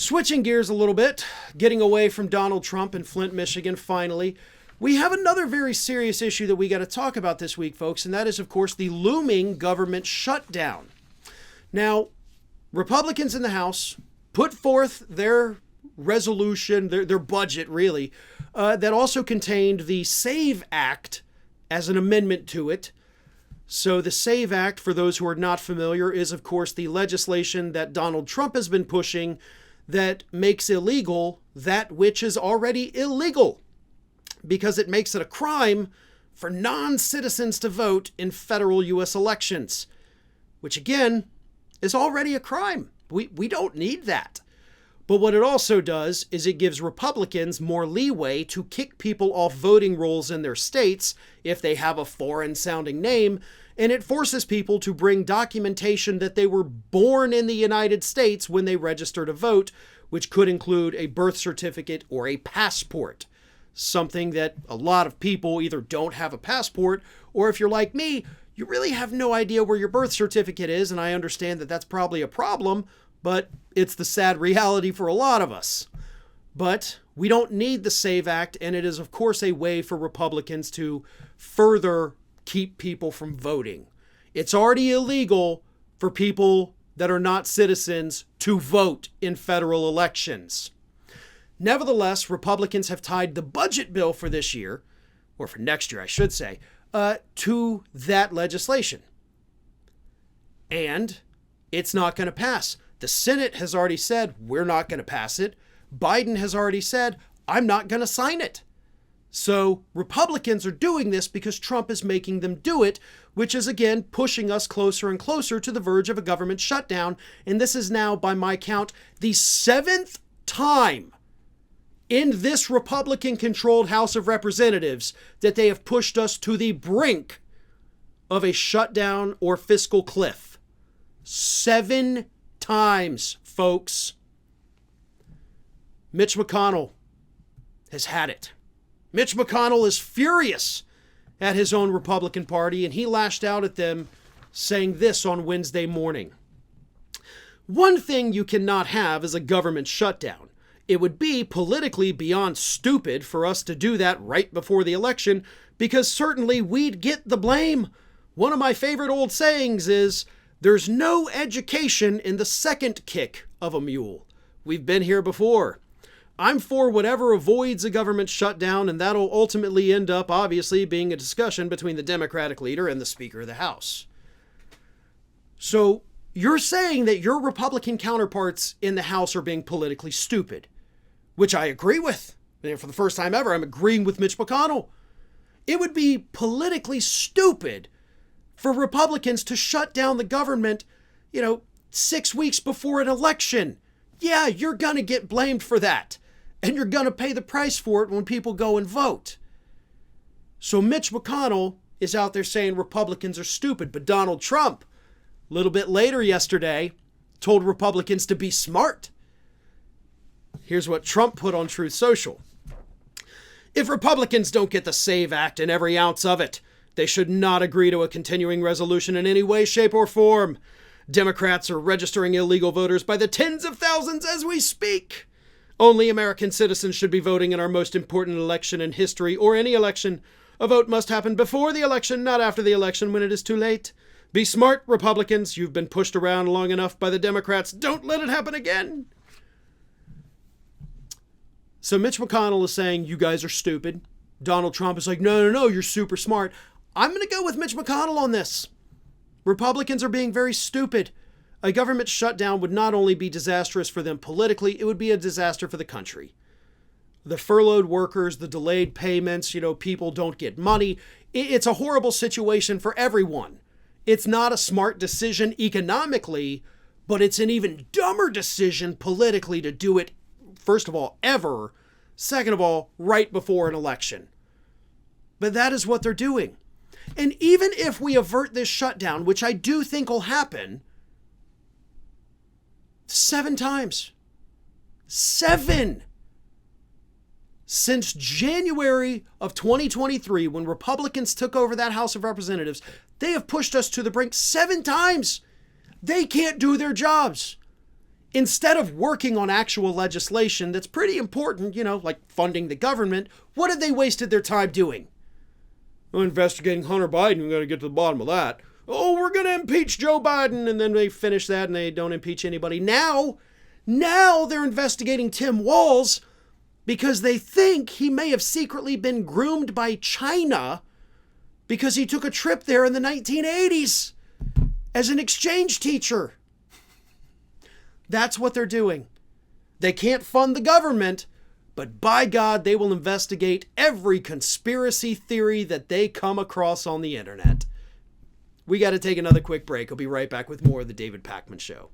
Switching gears a little bit, getting away from Donald Trump in Flint, Michigan, finally, we have another very serious issue that we got to talk about this week, folks, and that is, of course, the looming government shutdown. Now, Republicans in the House put forth their resolution, their budget, really, that also contained the SAVE Act as an amendment to it. So the SAVE Act, for those who are not familiar, is, of course, the legislation that Donald Trump has been pushing that makes illegal that which is already illegal, because it makes it a crime for non-citizens to vote in federal U.S. elections, which, again, is already a crime. We don't need that. But what it also does is it gives Republicans more leeway to kick people off voting rolls in their states if they have a foreign-sounding name, and it forces people to bring documentation that they were born in the United States when they register to vote, which could include a birth certificate or a passport. Something that a lot of people either don't have a passport, or if you're like me, you really have no idea where your birth certificate is, and I understand that that's probably a problem, but it's the sad reality for a lot of us. But we don't need the SAVE Act, and it is, of course, a way for Republicans to further keep people from voting. It's already illegal for people that are not citizens to vote in federal elections. Nevertheless, Republicans have tied the budget bill for this year, or for next year, I should say, to that legislation. And it's not going to pass. The Senate has already said, we're not going to pass it. Biden has already said, I'm not going to sign it. So Republicans are doing this because Trump is making them do it, which is, again, pushing us closer and closer to the verge of a government shutdown. And this is now, by my count, the 7th time in this Republican-controlled House of Representatives that they have pushed us to the brink of a shutdown or fiscal cliff. 7 times, folks. Mitch McConnell has had it. Mitch McConnell is furious at his own Republican Party, and he lashed out at them, saying this on Wednesday morning. One thing you cannot have is a government shutdown. It would be politically beyond stupid for us to do that right before the election, because certainly we'd get the blame. One of my favorite old sayings is, there's no education in the second kick of a mule. We've been here before. I'm for whatever avoids a government shutdown, and that'll ultimately end up, obviously, being a discussion between the Democratic leader and the Speaker of the House. So you're saying that your Republican counterparts in the House are being politically stupid, which I agree with. And for the first time ever, I'm agreeing with Mitch McConnell. It would be politically stupid for Republicans to shut down the government, 6 weeks before an election. Yeah, you're going to get blamed for that. And you're going to pay the price for it when people go and vote. So Mitch McConnell is out there saying Republicans are stupid. But Donald Trump, a little bit later yesterday, told Republicans to be smart. Here's what Trump put on Truth Social. If Republicans don't get the SAVE Act and every ounce of it, they should not agree to a continuing resolution in any way, shape, or form. Democrats are registering illegal voters by the tens of thousands as we speak. Only American citizens should be voting in our most important election in history, or any election. A vote must happen before the election, not after the election when it is too late. Be smart, Republicans. You've been pushed around long enough by the Democrats. Don't let it happen again. So Mitch McConnell is saying, you guys are stupid. Donald Trump is like, no, you're super smart. I'm going to go with Mitch McConnell on this. Republicans are being very stupid. A government shutdown would not only be disastrous for them politically, it would be a disaster for the country. The furloughed workers, the delayed payments, people don't get money. It's a horrible situation for everyone. It's not a smart decision economically, but it's an even dumber decision politically to do it, first of all, ever. Second of all, right before an election. But that is what they're doing. And even if we avert this shutdown, which I do think will happen, 7 times. 7! Since January of 2023, when Republicans took over that House of Representatives, they have pushed us to the brink 7 times. They can't do their jobs. Instead of working on actual legislation that's pretty important, like funding the government, what have they wasted their time doing? Well, investigating Hunter Biden, we've got to get to the bottom of that. Oh, we're going to impeach Joe Biden, and then they finish that and they don't impeach anybody. Now they're investigating Tim Walz because they think he may have secretly been groomed by China because he took a trip there in the 1980s as an exchange teacher. That's what they're doing. They can't fund the government, but by God, they will investigate every conspiracy theory that they come across on the internet. We got to take another quick break. I'll be right back with more of the David Pakman Show.